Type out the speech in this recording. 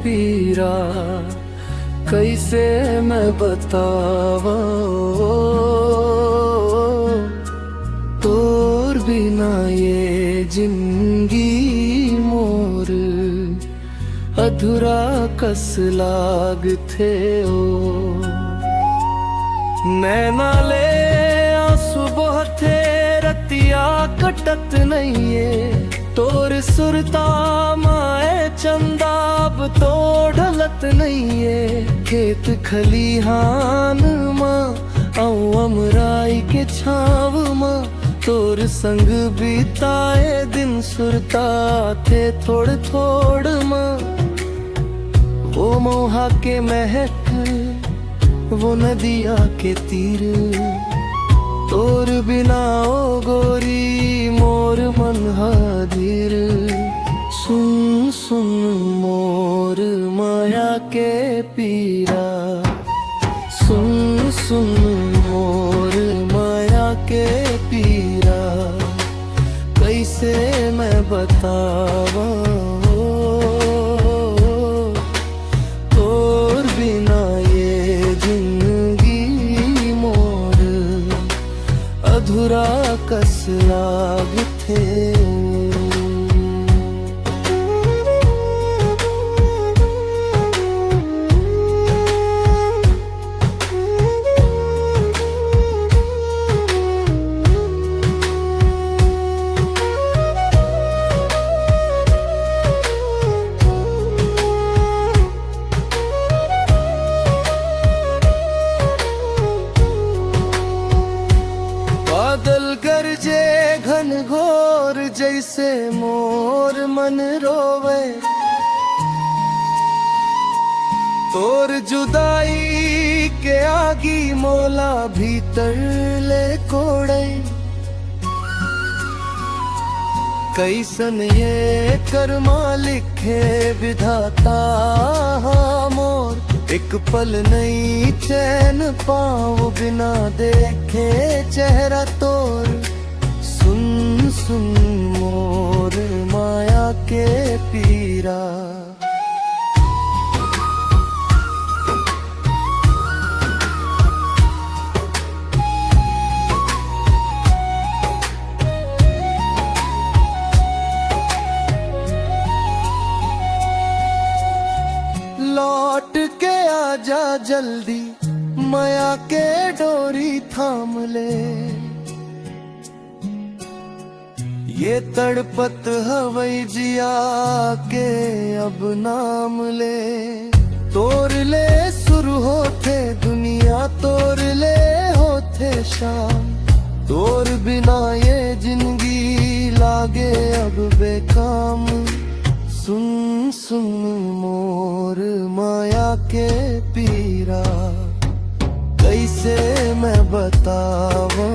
पीरा कैसे मैं बतावा। तोर बिना ये जिंदगी मोर अधूरा कस लाग थे ओ। नैना ले आंसू बहते रतिया कटत नहीं है। तोर सुरता माए चंदाब तो ढलत नहीं है। खेत खलिहान माँ औ अमराई के छाव माँ तोर संग बिताए दिन सुरता थे थोड़ थोड़ माँ। वो मोहा के महक वो नदिया के तीर तोर बिना ओ गोरी मोर मन हाजिर। सुन सुन मोर माया के पीरा सुन सुन मोर माया के पीरा कैसे मैं बतावा। तोर बिना ये जिंदगी मोर अधूरा कस लाग थे। बादल गरजे घन घोर जैसे मोर मन रोवे। तोर जुदाई के आगी मोला भीतर ले कोड़े। कैसन ये कर्मा लिखे विधाता मोर एक पल नहीं चैन पाऊं बिना देखे चेहरा तोर। सुन सुन मोर माया के पीरा लौट के आजा जल्दी माया के डोरी थाम ले। ये तड़पत हवई जिया के अब नाम ले। तोर ले शुरू होते दुनिया तोर ले होते शाम। तोर बिना ये जिंदगी लागे अब बेकाम। सुन सुन मोर माया के पीरा कैसे मैं बतावा।